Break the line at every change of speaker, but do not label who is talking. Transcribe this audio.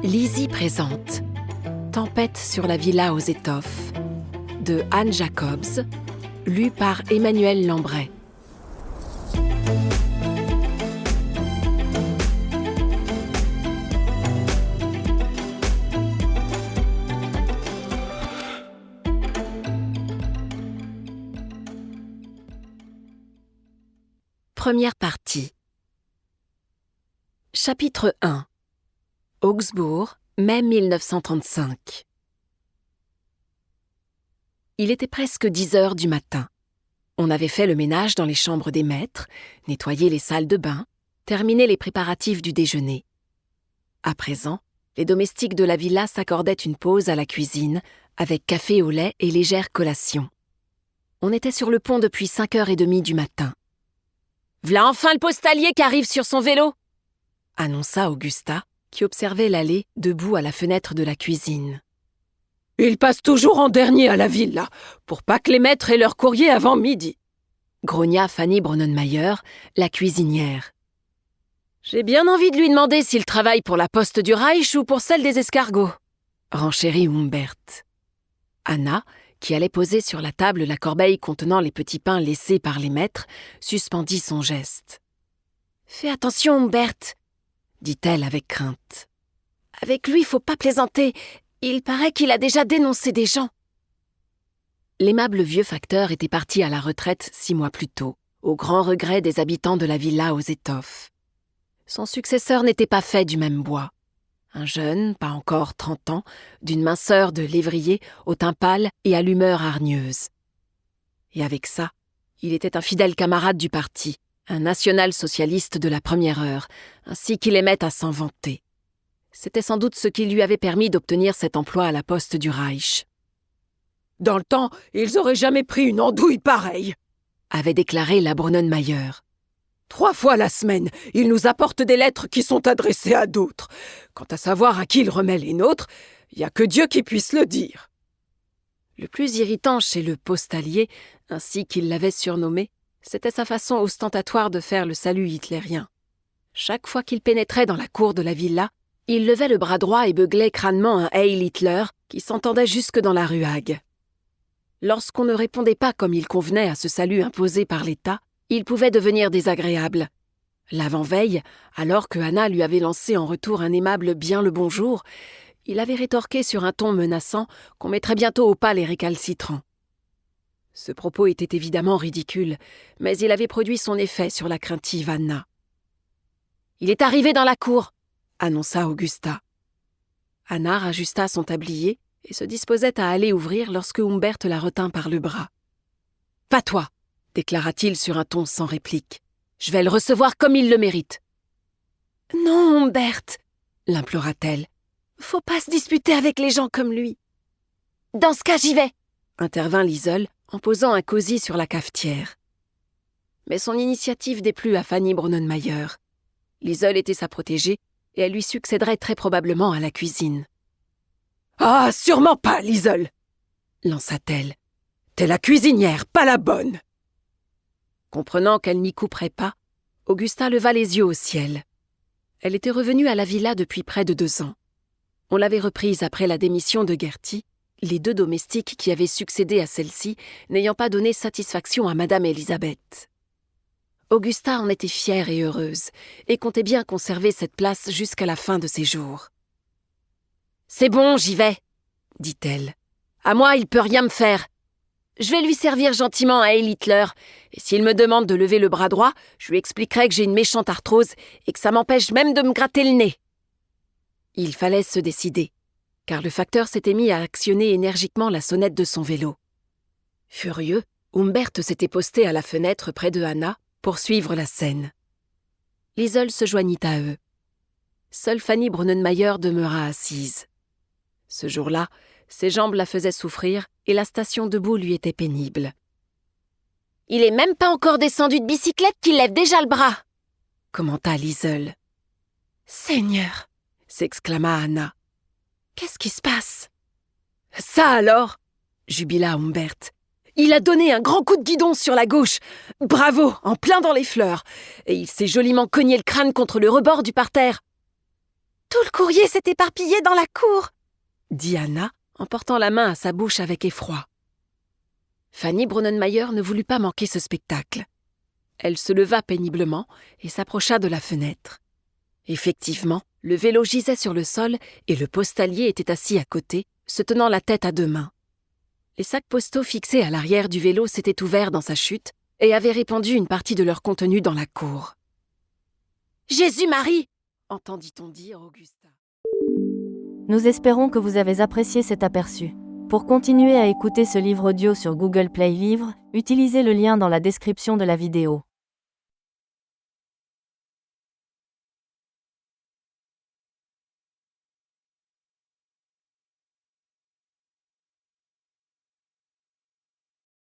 Lizzie présente Tempête sur la villa aux étoffes de Anne Jacobs, lu par Emmanuel Lambret. Première partie. Chapitre 1. Augsbourg, mai 1935. Il était presque 10 heures du matin. On avait fait le ménage dans les chambres des maîtres, nettoyé les salles de bain, terminé les préparatifs du déjeuner. À présent, les domestiques de la villa s'accordaient une pause à la cuisine, avec café au lait et légère collation. On était sur le pont depuis 5h30 du matin. « V'là enfin le postalier qui arrive sur son vélo !» annonça Augusta, qui observait l'allée debout à la fenêtre de la cuisine.
« Il passe toujours en dernier à la villa, pour pas que les maîtres aient leur courrier avant midi !»
grogna Fanny Bronnenmeyer, la cuisinière. « J'ai bien envie de lui demander s'il travaille pour la poste du Reich ou pour celle des escargots !» renchérit Humbert. Anna, qui allait poser sur la table la corbeille contenant les petits pains laissés par les maîtres, suspendit son geste. « Fais attention, Humbert !» dit-elle avec crainte. « Avec lui, faut pas plaisanter. Il paraît qu'il a déjà dénoncé des gens. » L'aimable vieux facteur était parti à la retraite 6 mois plus tôt, au grand regret des habitants de la villa aux étoffes. Son successeur n'était pas fait du même bois. Un jeune, pas encore 30 ans, d'une minceur de lévrier, au teint pâle et à l'humeur hargneuse. Et avec ça, il était un fidèle camarade du parti, un national-socialiste de la première heure, ainsi qu'il aimait à s'en vanter. C'était sans doute ce qui lui avait permis d'obtenir cet emploi à la poste du Reich.
« Dans le temps, ils auraient jamais pris une andouille pareille !»
avait déclaré la Bronnenmeyer.
3 fois la semaine, il nous apporte des lettres qui sont adressées à d'autres. Quant à savoir à qui il remet les nôtres, il n'y a que Dieu qui puisse le dire. »
Le plus irritant chez le postalier, ainsi qu'il l'avait surnommé, c'était sa façon ostentatoire de faire le salut hitlérien. Chaque fois qu'il pénétrait dans la cour de la villa, il levait le bras droit et beuglait crânement un Heil Hitler qui s'entendait jusque dans la ruague. Lorsqu'on ne répondait pas comme il convenait à ce salut imposé par l'État, il pouvait devenir désagréable. L'avant-veille, alors que Anna lui avait lancé en retour un aimable « bien le bonjour », il avait rétorqué sur un ton menaçant qu'on mettrait bientôt au pas les récalcitrants. Ce propos était évidemment ridicule, mais il avait produit son effet sur la craintive Anna. « Il est arrivé dans la cour !» annonça Augusta. Anna rajusta son tablier et se disposait à aller ouvrir lorsque Humbert la retint par le bras. « Pas toi !» déclara-t-il sur un ton sans réplique. « Je vais le recevoir comme il le mérite. »« Non, Humbert !» l'implora-t-elle. « Faut pas se disputer avec les gens comme lui. »« Dans ce cas, j'y vais !» intervint Liesel en posant un cosy sur la cafetière. Mais son initiative déplut à Fanny Bronnenmeyer. Liesel était sa protégée et elle lui succéderait très probablement à la cuisine.
« Ah, sûrement pas, Liesel !» lança-t-elle. « T'es la cuisinière, pas la bonne !»
Comprenant qu'elle n'y couperait pas, Augusta leva les yeux au ciel. Elle était revenue à la villa depuis près de 2 ans. On l'avait reprise après la démission de Gerty, les 2 domestiques qui avaient succédé à celle-ci n'ayant pas donné satisfaction à Madame Elisabeth. Augusta en était fière et heureuse, et comptait bien conserver cette place jusqu'à la fin de ses jours. « C'est bon, j'y vais !» dit-elle. « À moi, il peut rien me faire. Je vais lui servir gentiment à Heil Hitler, et s'il me demande de lever le bras droit, je lui expliquerai que j'ai une méchante arthrose et que ça m'empêche même de me gratter le nez. » Il fallait se décider, car le facteur s'était mis à actionner énergiquement la sonnette de son vélo. Furieux, Humbert s'était posté à la fenêtre près de Anna pour suivre la scène. Liesel se joignit à eux. Seule Fanny Bronnenmeyer demeura assise. Ce jour-là, ses jambes la faisaient souffrir et la station debout lui était pénible. « Il est même pas encore descendu de bicyclette qu'il lève déjà le bras !» commenta Liesel. « Seigneur !» s'exclama Anna. « Qu'est-ce qui se passe ?»« Ça alors !» jubila Humbert. « Il a donné un grand coup de guidon sur la gauche. Bravo, en plein dans les fleurs. Et il s'est joliment cogné le crâne contre le rebord du parterre. » Tout le courrier s'est éparpillé dans la cour, dit Anna, en portant la main à sa bouche avec effroi. Fanny Braunenmayer ne voulut pas manquer ce spectacle. Elle se leva péniblement et s'approcha de la fenêtre. Effectivement, le vélo gisait sur le sol et le postalier était assis à côté, se tenant la tête à deux mains. Les sacs postaux fixés à l'arrière du vélo s'étaient ouverts dans sa chute et avaient répandu une partie de leur contenu dans la cour. « Jésus-Marie !» entendit-on dire Augusta.
Nous espérons que vous avez apprécié cet aperçu. Pour continuer à écouter ce livre audio sur Google Play Livres, utilisez le lien dans la description de la vidéo.